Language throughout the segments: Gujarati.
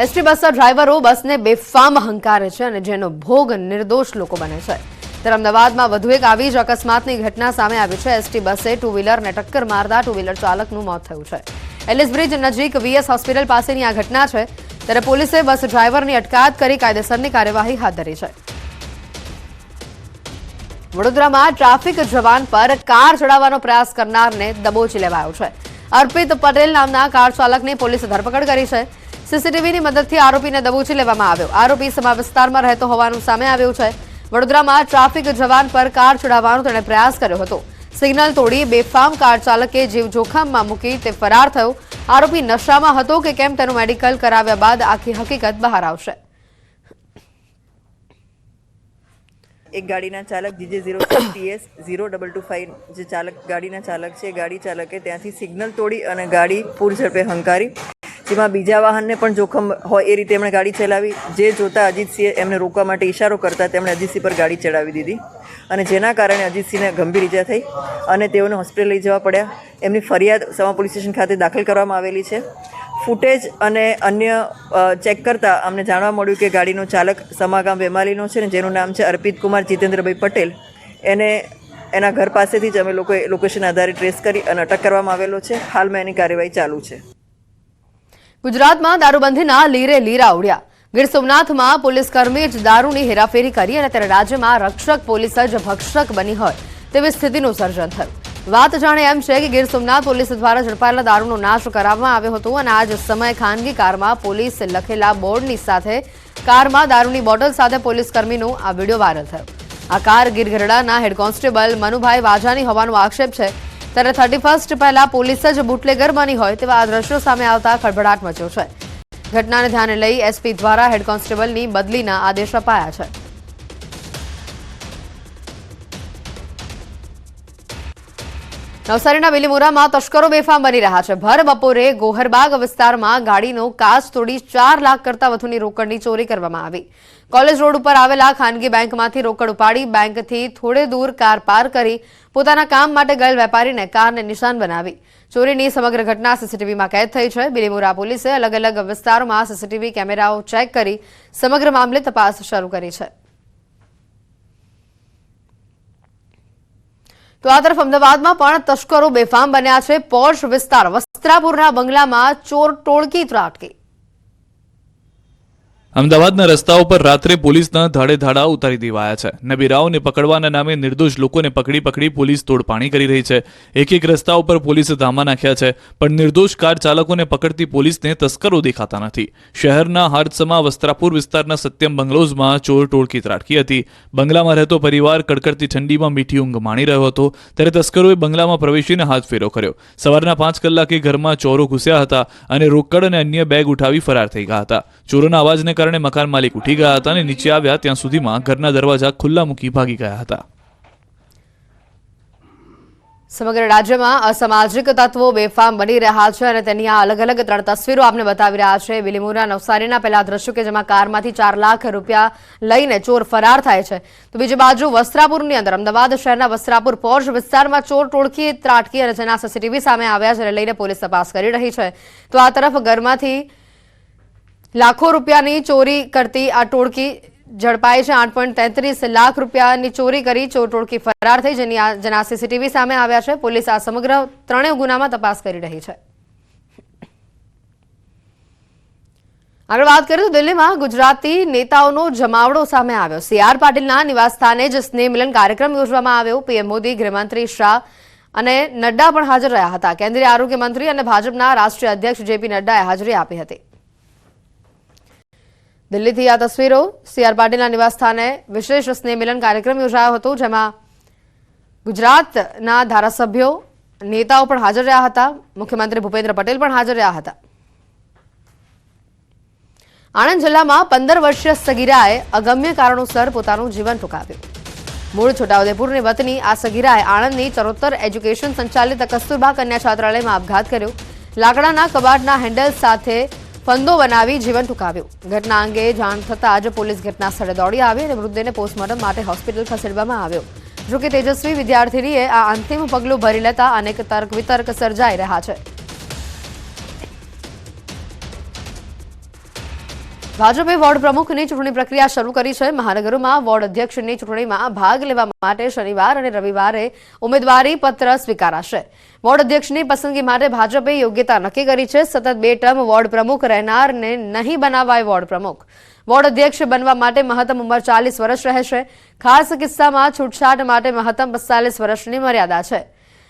એસટી બસના ડ્રાઈવરો બસને બેફામ હંકારે છે અને જેનો ભોગ નિર્દોષ લોકો બને છે। ત્યારે અમદાવાદમાં વધુ એક આવી જ અકસ્માતની ઘટના સામે આવી છે। એસટી બસે ટુ વ્હીલરને ટક્કર મારતા ટુ વ્હીલર ચાલકનું મોત થયું છે। એલિસ બ્રિજ નજીક વીએસ હોસ્પિટલ પાસેની આ ઘટના છે। ત્યારે પોલીસે બસ ડ્રાઈવરની અટકાયત કરી કાયદેસરની કાર્યવાહી હાથ ધરી છે। વડોદરામાં ટ્રાફિક જવાન પર કાર ચડાવવાનો પ્રયાસ કરનારને દબોચી લેવાયો છે। અર્પિત પટેલ નામના કાર ચાલકની પોલીસે ધરપકડ કરી છે। સીસીટીવીની મદદથી આરોપીને દબોચી લેવામાં આવ્યો। આરોપી સમા વિસ્તારમાં રહેતો હોવાનું સામે આવ્યું છે। વડોદરામાં ટ્રાફિક જવાન પર કાર ચડાવવાનો તેણે પ્રયાસ કર્યો હતો। સિગ્નલ તોડી બેફામ કાર ચાલકે જીવ જોખમમાં મૂકી તે ફરાર થયો। આરોપી નશામાં હતો કે કેમ તેનું મેડિકલ કરાવ્યા બાદ આખી હકીકત બહાર આવશે। एक गाड़ीना चालक GJ06TS 0225 જે ચાલક ગાડીના ચાલક છે ગાડી ચાલકે ત્યાંથી સિગ્નલ તોડી અને ગાડી પૂર ઝડપે હંકારી જેમાં બીજા વાહનને પણ જોખમ હોય એ રીતે એમણે ગાડી ચલાવી। જે જોતા અજીતસિંહે એમને રોકવા માટે ઇશારો કરતા તેમણે અજીતસિંહ પર ગાડી ચડાવી દીધી અને જેના કારણે અજીતસિંહને ગંભીર ઈજા થઈ અને તેઓને હોસ્પિટલ લઈ જવા પડ્યા। એમની ફરિયાદ સમા પોલીસ સ્ટેશન ખાતે દાખલ કરવામાં આવેલી છે। ફૂટેજ અને અન્ય ચેક કરતા અમને જાણવા મળ્યું કે ગાડીનો ચાલક સમાગામ વેમાલીનો છે ને જેનું નામ છે અર્પિત કુમાર જીતેન્દ્રભાઈ પટેલ। એને એના ઘર પાસેથી જ અમે લોકોએ લોકેશન આધારે ટ્રેસ કરી અને અટક કરવામાં આવેલો છે। હાલમાં એની કાર્યવાહી ચાલુ છે। ગુજરાતમાં દારૂબંધીના લીરે લીરા ઉડ્યા। ગીર સોમનાથમાં પોલીસ કર્મી જ દારૂની હેરાફેરી કરી અને ત્યારે રાજ્યમાં રક્ષક પોલીસ જ ભક્ષક બની હોય તેવી સ્થિતિનું સર્જન થયું। વાત જાણે એમ છે કે ગીર સોમનાથ પોલીસ દ્વારા ઝડપાયેલા દારૂનો નાશ કરાવવામાં આવ્યો હતો અને આ જ સમયે ખાનગી કારમાં પોલીસ લખેલા બોર્ડની સાથે કારમાં દારૂની બોટલ સાથે પોલીસ કર્મીનો આ વિડીયો વાયરલ થયો। આ કાર ગીરગઢડાના હેડ કોન્સ્ટેબલ મનુભાઈ વાજાની હોવાનો આક્ષેપ છે। ત્યારે 31st પહેલા પોલીસ જ બુટલેગર બની હોય તેવા આ દ્રશ્યો સામે આવતા ખળભળાટ મચ્યો છે। ઘટનાને ધ્યાને લઈ એસપી દ્વારા હેડ કોન્સ્ટેબલની બદલીના આદેશ અપાયા છે। નવસારીના બિલીમોરામાં તસ્કરો બેફામ બની રહ્યા છે। ભર બપોરે ગોહરબાગ વિસ્તારમાં ગાડીનો કાચ તોડી 4 લાખ કરતા વધુની રોકડની ચોરી કરવામાં આવી। કોલેજ રોડ ઉપર આવેલા ખાનગી બેંકમાંથી રોકડ ઉપાડી બેંકથી થોડે દૂર કાર પાર્ક કરી પોતાના કામ માટે ગયેલ વેપારીને કારને નિશાન બનાવી। ચોરીની સમગ્ર ઘટના સીસીટીવીમાં કેદ થઈ છે। બિલીમોરા પોલીસે અલગ અલગ વિસ્તારોમાં સીસીટીવી કેમેરાઓ ચેક કરી સમગ્ર મામલે તપાસ શરૂ કરી છે। તો આ તરફ અમદાવાદમાં પણ તસ્કરો બેફામ બન્યા છે। પોર્શ વિસ્તાર વસ્ત્રાપુરના બંગલામાં ચોર ટોળકી ત્રાટકી। અમદાવાદના રસ્તાઓ પર રાત્રે પોલીસના ધાડે ધાડા ઉતારી દેવાયા છે। નબીરાઓને પકડવાના નામે નિર્દોષ લોકોને પકડી પોલીસ તોડપાણી કરી રહી છે। એક એક રસ્તાઓ પર પોલીસે ધામા નાખ્યા છે પણ નિર્દોષ કાર ચાલકોને પકડતી પોલીસને તસ્કરો દેખાતા નથી। શહેરના હાર્દસમા વસ્ત્રાપુર વિસ્તારના સત્યમ બંગલોઝમાં ચોર ટોળકી ત્રાટકી હતી। બંગલામાં રહેતો પરિવાર કડકડતી ઠંડીમાં મીઠી ઊંઘ માણી રહ્યો હતો ત્યારે તસ્કરોએ બંગલામાં પ્રવેશીને હાથફેરો કર્યો। સવારના 5 કલાકે ઘરમાં ચોરો ઘૂસ્યા હતા અને રોકડ અને અન્ય બેગ ઉઠાવી ફરાર થઈ ગયા હતા। ચોરોના અવાજને કારણે મકાન માલિક ઉઠી ગયા હતા અને નીચે આવ્યા ત્યાં સુધીમાં ઘરના દરવાજા ખુલ્લા મૂકી ભાગી ગયા હતા। સમગ્ર રાજ્યમાં અસામાજિક તત્વો બેફામ બની રહ્યા છે અને તેની આ અલગ અલગ 3 તસવીરો આપને બતાવી રહ્યા છે। બિલીમોરા નવસારીના પહેલા દ્રશ્યો કે જેમાં કારમાંથી 4 લાખ રૂપિયા લઈને ચોર ફરાર થાય છે તો બીજી બાજુ વસ્ત્રાપુરની અંદર અમદાવાદ શહેરના વસ્ત્રાપુર પોર્શ વિસ્તારમાં ચોર ટોળકી ત્રાટકી અને જેના સીસીટીવી સામે આવ્યા છે લઈને પોલીસ તપાસ કરી રહી છે। તો આ તરફ ઘરમાંથી લાખો રૂપિયાની ચોરી કરતી આ ટોળકી ઝડપાઈ છે। 8.33 લાખ રૂપિયાની ચોરી કરી ચોર ટોળકી ફરાર થઈ જેના સીસીટીવી સામે આવ્યા છે। પોલીસ આ સમગ્ર 3 ગુનામાં તપાસ કરી રહી છે। આગળ વાત કરીએ તો દિલ્હીમાં ગુજરાતી નેતાઓનો જમાવડો સામે આવ્યો। CR પાટીલના નિવાસસ્થાને જ સ્નેહ મિલન કાર્યક્રમ યોજવામાં આવ્યો। પીએમ મોદી, ગૃહમંત્રી શાહ અને નડ્ડા પણ હાજર રહ્યા હતા। કેન્દ્રીય આરોગ્ય મંત્રી અને ભાજપના રાષ્ટ્રીય અધ્યક્ષ જેપી નડ્ડાએ હાજરી આપી હતી। દિલ્હીથી આ તસવીરો CR પાટીલના નિવાસસ્થાને વિશેષ સ્નેહ મિલન કાર્યક્રમ યોજાયો હતો જેમાં ગુજરાતના ધારાસભ્યો નેતાઓ પણ હાજર રહ્યા હતા। મુખ્યમંત્રી ભૂપેન્દ્ર પટેલ પણ હાજર રહ્યા હતા। આણંદ જિલ્લામાં 15 વર્ષીય સગીરાએ અગમ્ય કારણોસર પોતાનું જીવન ટૂંકાવ્યું। મૂળ છોટાઉદેપુરની વતની આ સગીરાએ આણંદની ચરોતર એજ્યુકેશન સંચાલિત કસ્તુરબા કન્યા છાત્રાલયમાં આપઘાત કર્યો। લાકડાના કબાટના હેન્ડલ સાથે ફંદો બનાવી જીવન ટૂંકાવ્યું। ઘટના અંગે જાણ થતાં જ પોલીસ ઘટના સ્થળે દોડી આવી અને મૃતદેહને પોસ્ટમોર્ટમ માટે હોસ્પિટલ ખસેડવામાં આવ્યો। જોકે તેજસ્વી વિદ્યાર્થીનીએ આ અંતિમ પગલું ભરી લેતા અનેક તર્ક વિતર્ક સર્જાઈ રહ્યા છે। ભાજપે વોર્ડ પ્રમુખની ચૂંટણી પ્રક્રિયા શરૂ કરી છે. મહાનગરોમાં વોર્ડ અધ્યક્ષની ચૂંટણીમાં ભાગ લેવા માટે શનિવાર અને રવિવારે ઉમેદવારી પત્ર સ્વીકારાશે. વોર્ડ અધ્યક્ષની પસંદગી માટે ભાજપે યોગ્યતા નક્કી કરી છે. સતત 2 ટર્મ વોર્ડ પ્રમુખ રહેનારને નહીં બનાવાય વોર્ડ પ્રમુખ. વોર્ડ અધ્યક્ષ બનવા માટે મહત્તમ ઉંમર 40 વર્ષ રહેશે. ખાસ કિસ્સામાં છૂટછાટ માટે મહત્તમ 45 વર્ષની મર્યાદા છે.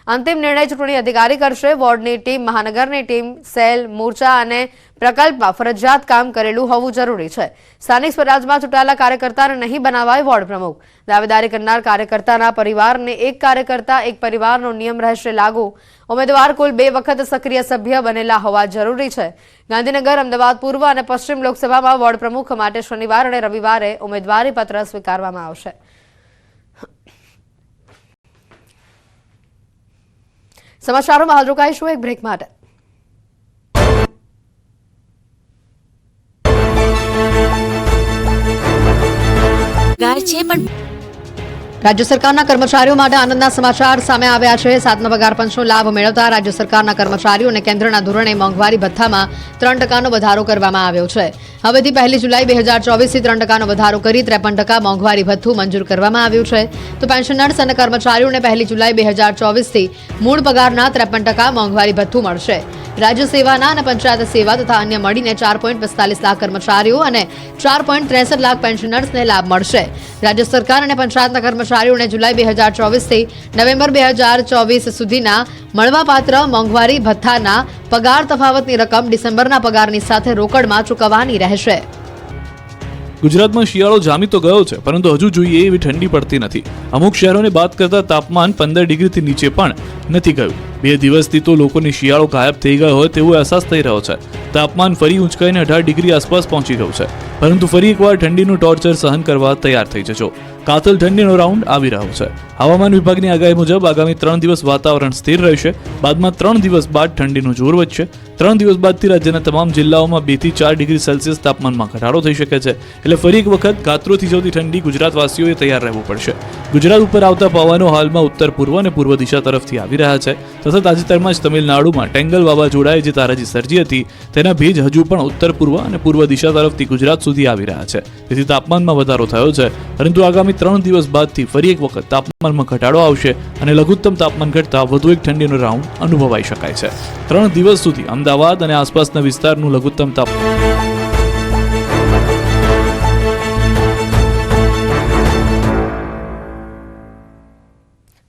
અંતિમ નિર્ણય ચૂંટણી અધિકારી કરશે. વોર્ડની ટીમ, મહાનગરની ટીમ, સેલ, મોરચા અને પ્રકલ્પમાં ફરજિયાત કામ કરેલું હોવું જરૂરી છે. સ્થાનિક સ્વરાજમાં ચૂંટાયેલા કાર્યકર્તાને નહીં બનાવાય વોર્ડ પ્રમુખ. દાવેદારી કરનાર કાર્યકર્તાના પરિવારને એક કાર્યકર્તા એક પરિવારનો નિયમ રહેશે લાગુ. ઉમેદવાર કુલ 2 વખત સક્રિય સભ્ય બનેલા હોવા જરૂરી છે. ગાંધીનગર, અમદાવાદ પૂર્વ અને પશ્ચિમ લોકસભામાં વોર્ડ પ્રમુખ માટે શનિવાર અને રવિવારે ઉમેદવારી પત્ર સ્વીકારવામાં આવશે. સમાચારોમાં હાલ રોકાઈશું એક બ્રેક માટે. રાજ્ય સરકારના કર્મચારીઓ માટે આનંદના સમાચાર સામે આવ્યા છે. 7મા પગાર પંચનો લાભ મેળવતા રાજ્ય સરકારના કર્મચારીઓને કેન્દ્રના ધોરણે મોંઘવારી ભથ્થામાં 3% વધારો કરવામાં આવ્યો છે. હવેથી 1 જુલાઈ 2024થી 3% વધારો કરી 53% મોંઘવારી ભથ્થું મંજૂર કરવામાં આવ્યું છે. તો પેન્શનર્સ અને કર્મચારીઓને 1 જુલાઈ 2024થી મૂળ પગારના 53% મોંઘવારી ભથ્થું મળશે. રાજ્ય સેવાના અને પંચાયત સેવા તથા અન્ય મળીને 4.45 લાખ કર્મચારીઓ અને 4.63 લાખ પેન્શનર્સને લાભ મળશે. રાજ્ય સરકાર અને પંચાયતના કર્મચારીઓને જુલાઈ 2024થી નવેમ્બર 2024 સુધીના મળવાપાત્ર મોંઘવારી ભથ્થાના પગાર તફાવતની રકમ ડિસેમ્બરના પગારની સાથે રોકડમાં ચૂકવવાની રહેશે. ગુજરાતમાં શિયાળો જામી તો ગયો છે, પરંતુ હજુ જોઈએ એવી ઠંડી પડતી નથી. અમુક શહેરોને બાદ કરતા તાપમાન 15 ડિગ્રીથી નીચે પણ નથી ગયું. 2 દિવસથી તો લોકોની શિયાળો ગાયબ થઈ ગયો હોય તેવો અહેસાસ થઈ રહ્યો છે. તાપમાન ફરી ઊંચકાઈને 18 ડિગ્રી આસપાસ પહોંચી ગયું છે, પરંતુ ફરી એકવાર ઠંડીનું ટોર્ચર સહન કરવા તૈયાર થઈ જજો. કાતલ ઠંડીનો રાઉન્ડ આવી રહ્યો છે. હવામાન વિભાગની આગાહી મુજબ આગામી 3 દિવસ વાતાવરણ સ્થિર રહેશે. બાદમાં 3 દિવસ બાદ ઠંડીનું જોર વધશે. 3 દિવસ બાદથી રાજ્યના તમામ જિલ્લાઓમાં 2 થી 4 ડિગ્રી સેલ્સિયસ તાપમાનમાં ઘટાડો થઈ શકે છે. એટલે ફરી એક વખત ગાત્રો થીજવતી ઠંડી ગુજરાતવાસીઓએ તૈયાર રહેવું પડશે. ગુજરાત ઉપર આવતા પવનો હાલમાં ઉત્તર પૂર્વ અને પૂર્વ દિશા તરફથી આવી રહ્યા છે. તથા તાજેતરમાં જ તમિલનાડુમાં ટેંગલ વાવાઝોડાએ જે તારાજી સર્જી હતી તેના ભેજ હજુ પણ ઉત્તર પૂર્વ અને પૂર્વ દિશા તરફથી ગુજરાત સુધી આવી રહ્યા છે. તેથી તાપમાનમાં વધારો થયો છે, પરંતુ આગામી 3 દિવસ બાદથી ફરી એક વખત તાપમાનમાં ઘટાડો આવશે અને લઘુત્તમ તાપમાન ઘટતા વધુ એક ઠંડીનો રાઉન્ડ અનુભવાઈ શકાય છે. 3 દિવસ સુધી અમદાવાદ અને આસપાસના વિસ્તારનું લઘુત્તમ તાપમાન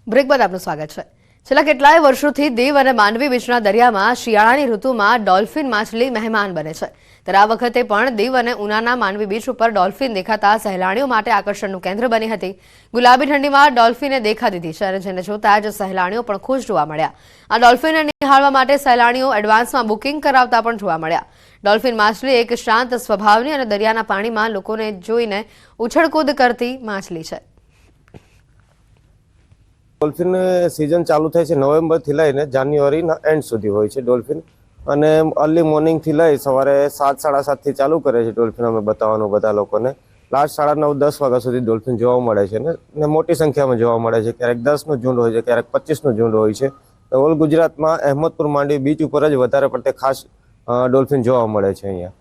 બ્રેક બાદ આપનું સ્વાગત છે. છેલ્લા કેટલાય વર્ષોથી દીવ અને માંડવી બીચના દરિયામાં શિયાળાની ઋતુમાં ડોલ્ફિન માછલી મહેમાન બને છે. ત્યારે આ વખતે પણ દીવ અને ઉનાના માંડવી બીચ ઉપર ડોલ્ફિન દેખાતા સહેલાણીઓ માટે આકર્ષણનું કેન્દ્ર બની હતી. ગુલાબી ઠંડીમાં ડોલ્ફિને દેખા દીધી છે અને જેને જોતા જ સહેલાણીઓ પણ ખુશ જોવા મળ્યા. આ ડોલ્ફિનને નિહાળવા માટે સહેલાણીઓ એડવાન્સમાં બુકિંગ કરાવતા પણ જોવા મળ્યા. ડોલ્ફિન માછલી એક શાંત સ્વભાવની અને દરિયાના પાણીમાં લોકોને જોઈને ઉછળકૂદ કરતી માછલી છે. ડોલ્ફિન સિઝન ચાલુ થાય છે નવેમ્બરથી લઈને જાન્યુઆરીના એન્ડ સુધી હોય છે ડોલ્ફિન. અને અર્લી મોર્નિંગથી લઈ સવારે 7, 7:30થી ચાલુ કરે છે ડોલ્ફિન અમે બતાવવાનું બધા લોકોને. લાસ્ટ 9:30, 10 વાગ્યા સુધી ડોલ્ફિન જોવા મળે છે ને મોટી સંખ્યામાં જોવા મળે છે. ક્યારેક 10નું ઝુંડ હોય છે, ક્યારેક 25નું ઝુંડ હોય છે. ઓલ ગુજરાતમાં અહેમદપુર માંડવી બીચ ઉપર જ વધારે પડતે ખાસ ડોલ્ફિન જોવા મળે છે અહીંયા.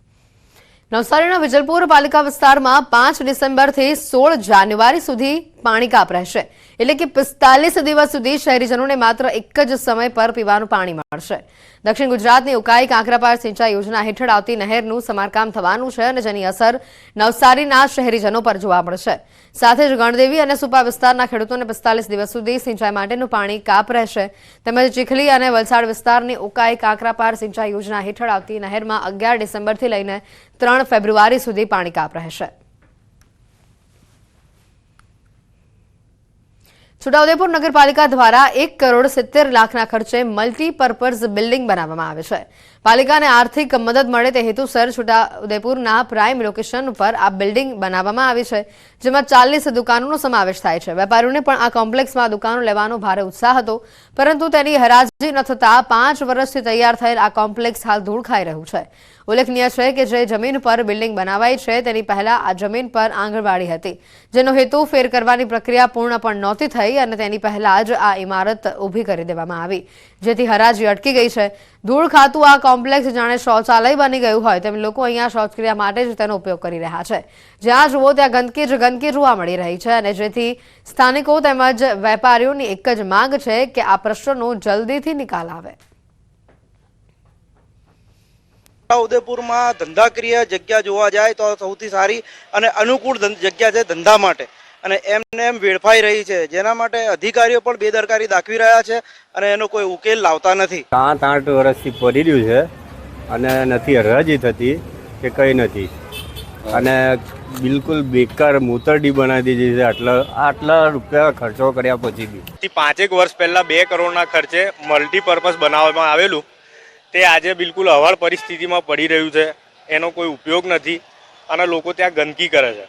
નવસારીના વિજલપુર પાલિકા વિસ્તારમાં 5 ડિસેમ્બરથી 16 જાન્યુઆરી સુધી પાણી કાપ રહેશે. એટલે કે 45 દિવસ સુધી શહેરીજનોને માત્ર એક જ સમય પર પીવાનું પાણી મળશે. દક્ષિણ ગુજરાતની ઉકાઈ કાંકરાપાર સિંચાઈ યોજના હેઠળ આવતી નહેરનું સમારકામ થવાનું છે અને જેની અસર નવસારીના શહેરીજનો પર જોવા મળશે. સાથે જ ગણદેવી અને સુપા વિસ્તારના ખેડૂતોને 45 દિવસ સુધી સિંચાઈ માટેનું પાણી કાપ રહેશે. તેમજ ચીખલી અને વલસાડ વિસ્તારની ઉકાઈ કાંકરાપાર સિંચાઈ યોજના હેઠળ આવતી નહેરમાં 11 ડિસેમ્બરથી લઈને 3 ફેબ્રુઆરી સુધી પાણી કાપ રહેશે. છોટાઉદેપુર નગરપાલિકા દ્વારા 1,70 લાખના ખર્ચે મલ્ટીપર્પઝ બિલ્ડિંગ બનાવવામાં આવે છે. પાલિકાને આર્થિક મદદ મળે તે હેતુસર છોટાઉદેપુરના પ્રાઇમ લોકેશન ઉપર આ બિલ્ડિંગ બનાવવામાં આવી છે, જેમાં 40 દુકાનોનો સમાવેશ થાય છે. વેપારીઓને પણ આ કોમ્પ્લેક્સમાં દુકાનો લેવાનો ભારે ઉત્સાહ હતો, પરંતુ તેની હરાજી ન થતાં 5 વર્ષથી તૈયાર થયેલ આ કોમ્પ્લેક્સ હાલ ધૂળ ખાઈ રહ્યું છે. ઉલ્લેખનીય છે કે જે જમીન પર બિલ્ડિંગ બનાવાઈ છે તેની પહેલા આ જમીન પર આંગણવાડી હતી, જેનો હેતુ ફેર કરવાની પ્રક્રિયા પૂર્ણ પણ નહોતી થઈ અને તેની પહેલા જ આ ઇમારત ઊભી કરી દેવામાં આવી, જેથી હરાજી અટકી ગઈ છે. ધૂળ ખાતું આ કોમ્પ્લેક્સ જાણે શૌચાલય બની ગયું હોય તેમ લોકો અહીંયા શૌચક્રિયા માટે જ તેનો ઉપયોગ કરી રહ્યા છે. જ્યાં જુઓ ત્યાં ગંદકી જ ગંદકી જોવા મળી રહી છે અને જેથી સ્થાનિકો તેમજ વેપારીઓની એક જ માંગ છે કે આ પ્રશ્નનો જલ્દીથી નિકાલ આવે. ઉદયપુરમાં ધંધાકીય જગ્યા જોવા જાય તો સૌથી સારી અને અનુકૂળ જગ્યા છે ધંધા માટે, અને એમને એમ વેડફાઈ રહી છે, જેના માટે અધિકારીઓ પણ બેદરકારી દાખવી રહ્યા છે અને એનો કોઈ ઉકેલ લાવતા નથી. 7-8 વર્ષથી પડી રહ્યું છે અને નથી હરાજી થતી કે કંઈ નથી, અને બિલકુલ બેકાર મૂતરડી બનાવી દીધી છે. આટલા રૂપિયા ખર્ચો કર્યા પછી બી 5 વર્ષ પહેલા 2 કરોડના ખર્ચે મલ્ટીપર્પઝ બનાવવામાં આવેલું તે આજે બિલકુલ હવાળ પરિસ્થિતિમાં પડી રહ્યું છે. એનો કોઈ ઉપયોગ નથી અને લોકો ત્યાં ગંદકી કરે છે.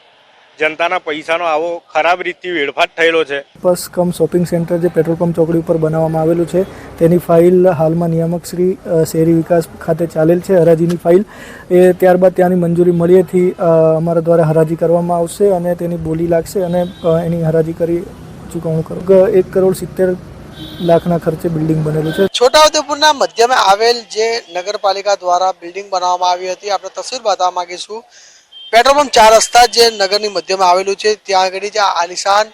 જનતાના પૈસાનો આવો ખરાબ રીતથી વેડફાટ થયેલો છે. બસ કમ શોપિંગ સેન્ટર જે પેટ્રોલ પંપ ચોકડી ઉપર બનાવવામાં આવેલું છે તેની ફાઇલ હાલમાં નિયામક શ્રી શહેરી વિકાસ ખાતે ચાલેલ છે, હરાજીની ફાઇલ. એ ત્યારબાદ ત્યાંની મંજૂરી મળ્યેથી અમારા દ્વારા હરાજી કરવામાં આવશે અને તેની બોલી લાગશે અને એની હરાજી કરી ચૂકવણું કરું. 1,70,00,000 ખર્ચે બિલ્ડિંગ બનેલું છે. છોટાઉદેપુરના મધ્યમાં આવેલ જે નગરપાલિકા દ્વારા બિલ્ડિંગ બનાવવામાં આવી હતી, આપણે તસવીર બતાવવા માંગીશું. પેટ્રોલ પંપ 4 રસ્તા જે નગરની મધ્યમાં આવેલું છે ત્યાં આગળ જે આલિશાન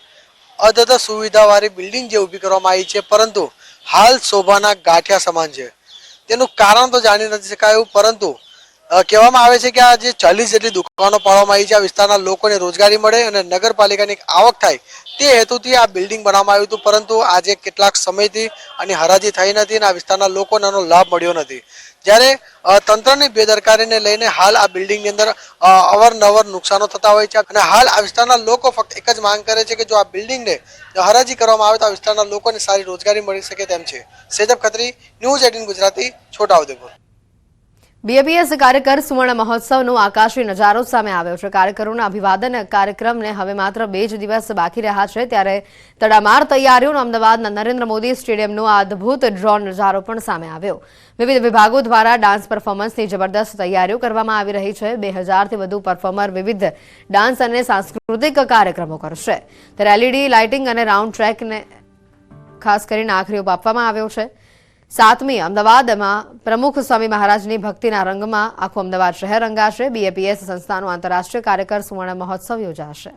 અદ્યત સુવિધાવાળી બિલ્ડિંગ જે ઊભી કરવામાં આવી છે, પરંતુ હાલ શોભાના ગાંઠિયા સમાન છે. તેનું કારણ તો જાણી નથી શકાયું, પરંતુ કહેવામાં આવે છે કે આ જે 40 જેટલી દુકાનો પાડવામાં આવી છે, આ વિસ્તારના લોકોને રોજગારી મળે અને નગરપાલિકાની આવક થાય તે હેતુથી આ બિલ્ડિંગ બનાવવામાં આવ્યું હતું, પરંતુ આજે કેટલાક સમયથી આની હરાજી થઈ નથી અને આ વિસ્તારના લોકોને આનો લાભ મળ્યો નથી. જ્યારે તંત્રની બેદરકારીને લઈને હાલ આ બિલ્ડિંગની અંદર અવારનવાર નુકસાનો થતા હોય છે અને હાલ આ વિસ્તારના લોકો ફક્ત એક જ માંગ કરે છે કે જો આ બિલ્ડિંગને હરાજી કરવામાં આવે તો આ વિસ્તારના લોકોને સારી રોજગારી મળી શકે તેમ છે. સેજબ ખત્રી, ન્યૂઝ 18 ગુજરાતી, છોટાઉદેપુર. બીએપીએસ કાર્યકર સુવર્ણ મહોત્સવનો આકાશી નજારો સામે આવ્યો છે. કાર્યકરોના અભિવાદન કાર્યક્રમને હવે માત્ર 2 જ દિવસ બાકી રહ્યા છે, ત્યારે તડામાર તૈયારીઓનો અમદાવાદના નરેન્દ્ર મોદી સ્ટેડિયમનો આ અદભુત ડ્રોન નજારો પણ સામે આવ્યો. વિવિધ વિભાગો દ્વારા ડાન્સ પરફોર્મન્સની જબરદસ્ત તૈયારીઓ કરવામાં આવી રહી છે. 2000થી વધુ પરફોર્મર વિવિધ ડાન્સ અને સાંસ્કૃતિક કાર્યક્રમો કરશે. ત્યારે એલઈડી લાઇટિંગ અને રાઉન્ડ ટ્રેકને ખાસ કરીને આખરી ઓપ આપવામાં આવ્યો છે. 7મી અમદાવાદમાં પ્રમુખ સ્વામી મહારાજની ભક્તિના રંગમાં આખું અમદાવાદ શહેર રંગાશે. બીએપીએસ સંસ્થાનો આંતરરાષ્ટ્રીય કાર્યકર સુવર્ણ મહોત્સવ યોજાશે.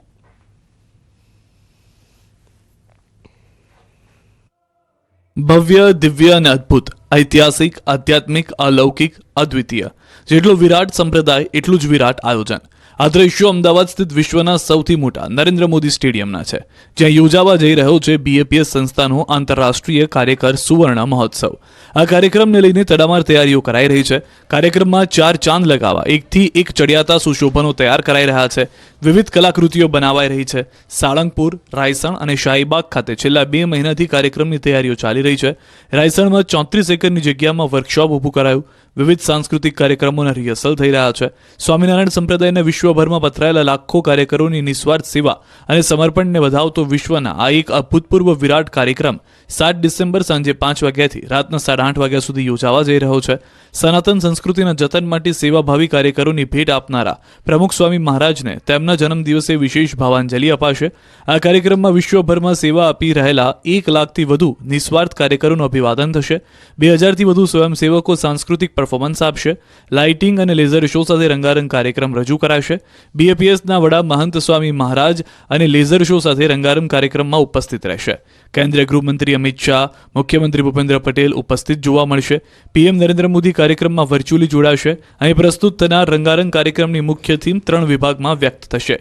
ભવ્ય, દિવ્ય અને અદ્ભુત, ઐતિહાસિક, આધ્યાત્મિક, અલૌકિક, અદ્વિતીય. જેટલો વિરાટ સંપ્રદાય એટલું જ વિરાટ આયોજન. આ દ્રશ્યો અમદાવાદ સ્થિત વિશ્વના સૌથી મોટા નરેન્દ્ર મોદી સ્ટેડિયમના છે, જ્યાં યોજાવા જઈ રહ્યો છે બીએપીએસ સંસ્થાનો આંતરરાષ્ટ્રીય કાર્યકર સુવર્ણ મહોત્સવ. આ કાર્યક્રમને લઈને તડામાર તૈયારીઓ કરાઈ રહી છે. કાર્યક્રમમાં 4 ચાંદ લગાવવા 1થી 1 ચડિયાતા સુશોભનો તૈયાર કરાઈ રહ્યા છે. વિવિધ કલાકૃતિઓ બનાવાઈ રહી છે. સાળંગપુર, રાયસણ અને શાહીબાગ ખાતે છેલ્લા 2 મહિનાથી કાર્યક્રમની તૈયારીઓ ચાલી રહી છે. રાયસણમાં 34 એકરની જગ્યામાં વર્કશોપ ઊભું કરાયું. વિવિધ સાંસ્કૃતિક કાર્યક્રમોના રિહર્સલ થઈ રહ્યા છે. સ્વામિનારાયણ સંપ્રદાયના વિશ્વભરમાં પથરાયેલા લાખો કાર્યકરોની નિસ્વાર્થ સેવા અને સમર્પણને વધાવતો વિશ્વના આ એક અભૂતપૂર્વ વિરાટ કાર્યક્રમ 7 ડિસેમ્બર સાંજે 5 વાગ્યાથી રાતના 8:30 વાગ્યા સુધી યોજાવા જઈ રહ્યો છે. સનાતન સંસ્કૃતિના જતન માટે સેવાભાવી કાર્યકરોની ભેટ આપનારા પ્રમુખ સ્વામી મહારાજને તેમના જન્મદિવસે વિશેષ ભાવાંજલિ અપાશે. આ કાર્યક્રમમાં વિશ્વભરમાં સેવા આપી રહેલા 1 લાખથી વધુ નિસ્વાર્થ કાર્યકરોનું અભિવાદન થશે. 2000થી વધુ સ્વયંસેવકો સાંસ્કૃતિક પરફોર્મન્સ આપશે. લાઇટિંગ અને લેઝર શો સાથે રંગારંગ કાર્યક્રમ રજૂ કરાશે. બીએપીએસના વડા મહંત સ્વામી મહારાજ અને લેઝર શો સાથે રંગારંગ કાર્યક્રમમાં ઉપસ્થિત રહેશે. કેન્દ્રીય ગૃહમંત્રી અમિત શાહ, મુખ્યમંત્રી ભૂપેન્દ્ર પટેલ ઉપસ્થિત જોવા મળશે. પીએમ નરેન્દ્ર મોદી કાર્યક્રમમાં વર્ચ્યુઅલી જોડાશે. અહીં પ્રસ્તુત થનાર રંગારંગ કાર્યક્રમની મુખ્ય થીમ 3 વિભાગમાં વ્યક્ત થશે.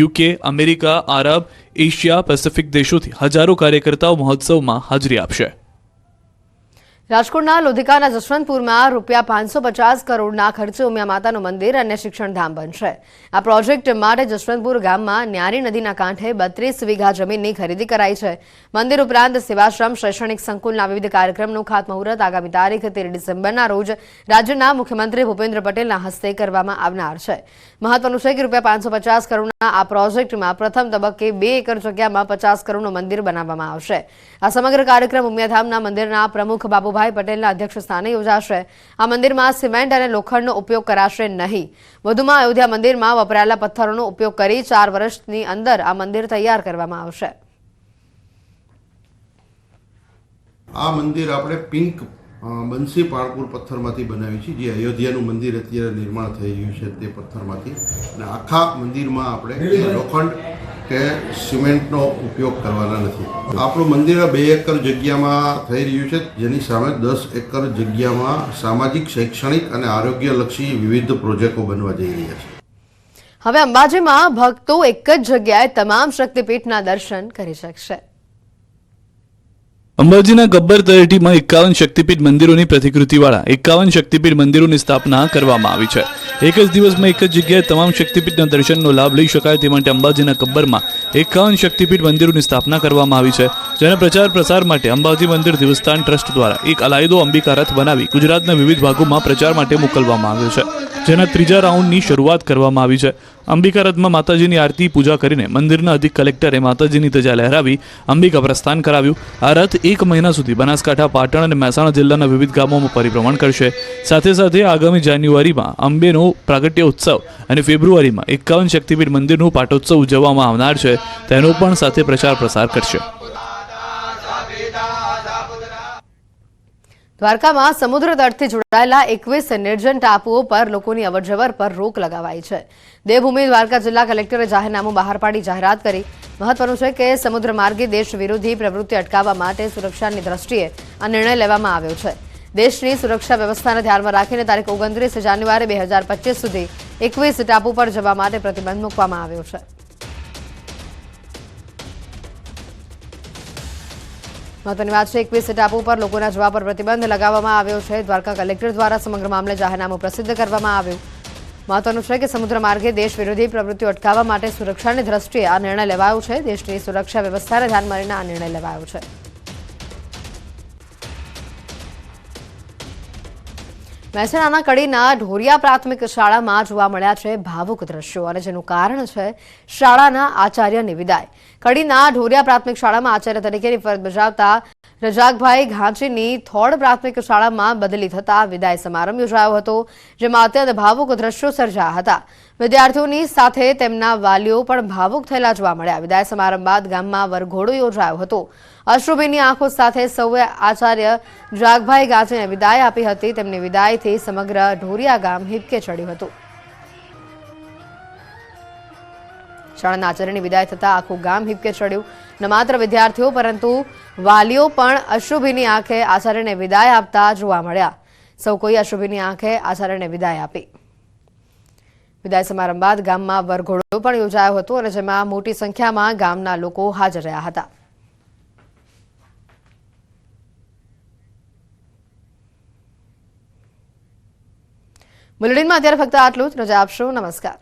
યુકે, અમેરિકા, આરબ, એશિયા, પેસિફિક દેશોથી હજારો કાર્યકર્તાઓ મહોત્સવમાં હાજરી આપશે. રાજકોટના લોધિકાના જશવંતપુરમાં ₹550 કરોડના ખર્ચે ઉમિયા માતાનું મંદિર અને શિક્ષણધામ બનશે. આ પ્રોજેક્ટ માટે જશવંતપુર ગામમાં ન્યારી નદીના કાંઠે 32 વીઘા જમીનની ખરીદી કરાઈ છે. મંદિર ઉપરાંત સેવાશ્રમ, શૈક્ષણિક સંકુલના વિવિધ કાર્યક્રમનું ખાતમુહૂર્ત આગામી તારીખ 13 ડિસેમ્બરના રોજ રાજ્યના મુખ્યમંત્રી ભૂપેન્દ્ર પટેલના હસ્તે કરવામાં આવનાર છે. મહત્વનું છે કે ₹550 કરોડના આ પ્રોજેક્ટમાં પ્રથમ તબક્કે 2 એકર જગ્યામાં 50 કરોડનું મંદિર બનાવવામાં આવશે. આ સમગ્ર કાર્યક્રમ ઉમિયાધામના મંદિરના પ્રમુખ બાબુભાઈ પટેલના અધ્યક્ષ સ્થાને યોજાશે. આ મંદિરમાં સિમેન્ટ અને લોખંડનો ઉપયોગ કરાશે નહીં. વધુમાં અયોધ્યા મંદિરમાં વપરાયેલા પથ્થરોનો ઉપયોગ કરી 4 વર્ષની અંદર આ મંદિર તૈયાર કરવામાં આવશે. આ મંદિર આપણે પિંક બંસી પાળપુર પથ્થરમાંથી બનાવી છે, જે અયોધ્યાનું મંદિર અત્યારે નિર્માણ થઈ રહ્યું છે તે પથ્થરમાંથી. અને આખા મંદિરમાં આપણે લોખંડ કે સિમેન્ટનો ઉપયોગ કરવાના નથી. આપણું મંદિર 2 એકર જગ્યામાં થઈ રહ્યું છે, જેની સામે 10 એકર જગ્યામાં સામાજિક, શૈક્ષણિક અને આરોગ્યલક્ષી વિવિધ પ્રોજેક્ટો બનવા જઈ રહ્યા છે. હવે અંબાજીમાં ભક્તો એક જ જગ્યાએ તમામ શક્તિપીઠના દર્શન કરી શકશે. અંબાજીના ગબ્બર તળેટીમાં 51 શક્તિપીઠ મંદિરોની પ્રતિકૃતિવાળા 51 શક્તિપીઠ મંદિરોની સ્થાપના કરવામાં આવી છે. એક જ દિવસમાં એક જ જગ્યાએ તમામ શક્તિપીઠના દર્શનનો લાભ લઈ શકાય તે માટે અંબાજીના ગબ્બરમાં 51 શક્તિપીઠ મંદિરોની સ્થાપના કરવામાં આવી છે. જેના પ્રચાર પ્રસાર માટે અંબાજી મંદિર દેવસ્થાન ટ્રસ્ટ દ્વારા એક અલાયદો અંબિકા રથ બનાવી ગુજરાતના વિવિધ ભાગોમાં પ્રચાર માટે મોકલવામાં આવ્યો છે, જેના 3જા રાઉન્ડની શરૂઆત કરવામાં આવી છે. અંબિકા રથમાં માતાજીની આરતી પૂજા કરીને મંદિરના અધિક કલેક્ટરે માતાજીની ધજા લહેરાવી અંબિકા પ્રસ્થાન કરાવ્યું. આ રથ 1 મહિના સુધી બનાસકાંઠા, પાટણ અને મહેસાણા જિલ્લાના વિવિધ ગામોમાં પરિભ્રમણ કરશે. સાથે સાથે આગામી જાન્યુઆરીમાં અંબેનો પ્રાગટ્ય ઉત્સવ અને ફેબ્રુઆરીમાં 51 શક્તિપીઠ મંદિરનું પાટોત્સવ ઉજવવામાં આવનાર છે, તેનો પણ સાથે પ્રચાર પ્રસાર કરશે. દ્વારકામાં સમુદ્ર તટથી જોડાયેલા 21 નિર્જન ટાપુઓ પર લોકોની અવરજવર પર રોક લગાવાઈ છે. દેવભૂમિ દ્વારકા જિલ્લા કલેક્ટરે જાહેરનામું બહાર પાડી જાહેરાત કરી. મહત્વનું છે કે સમુદ્ર માર્ગે દેશ વિરોધી પ્રવૃત્તિ અટકાવવા માટે સુરક્ષાની દ્રષ્ટિએ આ નિર્ણય લેવામાં આવ્યો છે. દેશની સુરક્ષા વ્યવસ્થાને ધ્યાનમાં રાખીને તારીખ 29 જાન્યુઆરી 2025 સુધી 21 ટાપુ પર જવા માટે પ્રતિબંધ મૂકવામાં આવ્યો છે. મહત્વની વાત છે, 21 ટાપુ પર લોકોના જવા પર પ્રતિબંધ લગાવવામાં આવ્યો છે. દ્વારકા કલેક્ટર દ્વારા સમગ્ર મામલે જાહેરનામું પ્રસિદ્ધ કરવામાં આવ્યું. મહત્વનું છે કે સમુદ્ર માર્ગે દેશ વિરોધી પ્રવૃત્તિઓ અટકાવવા માટે સુરક્ષાની દ્રષ્ટિએ આ નિર્ણય લેવાયો છે. દેશની સુરક્ષા વ્યવસ્થાને ધ્યાનમાં લઈને આ નિર્ણય લેવાયો છે. મહેસાણાના કડીના ઢોરિયા પ્રાથમિક શાળામાં જોવા મળ્યા છે ભાવુક દ્રશ્યો, અને જેનું કારણ છે શાળાના આચાર્યની વિદાય. કડીના ઢોરિયા પ્રાથમિક શાળામાં આચાર્ય તરીકેની ફરજ બજાવતા રજાકભાઈ ઘાંચીની થોડ પ્રાથમિક શાળામાં બદલી થતા વિદાય સમારંભ યોજાયો હતો, જેમાં અત્યંત ભાવુક દ્રશ્યો સર્જાયા હતા. વિદ્યાર્થીઓની સાથે તેમના વાલીઓ પણ ભાવુક થયેલા જોવા મળ્યા. વિદાય સમારંભ બાદ ગામમાં વરઘોડો યોજાયો હતો. અશ્રુભીની આંખો સાથે સૌએ આચાર્ય જાગભાઈ ગાંચીને વિદાય આપી હતી. તેમની વિદાયથી સમગ્ર ઢોરિયા ગામ હિબકે ચડ્યું હતું. શાળાના આચાર્યની વિદાય થતા આખું ગામ હિબકે ચડ્યું. ન માત્ર વિદ્યાર્થીઓ પરંતુ વાલીઓ પણ અશ્રુભીની આંખે આચાર્યને વિદાય આપતા જોવા મળ્યા. સૌ કોઈ અશ્રુભીની આંખે આચાર્યને વિદાય આપી. વિદાય સમારંભ બાદ ગામમાં વરઘોડો પણ યોજાયો હતો, અને જેમાં મોટી સંખ્યામાં ગામના લોકો હાજર રહ્યા હતા. બુલેટિનમાં અત્યારે ફક્ત આટલું જ. રજા આપશો. નમસ્કાર.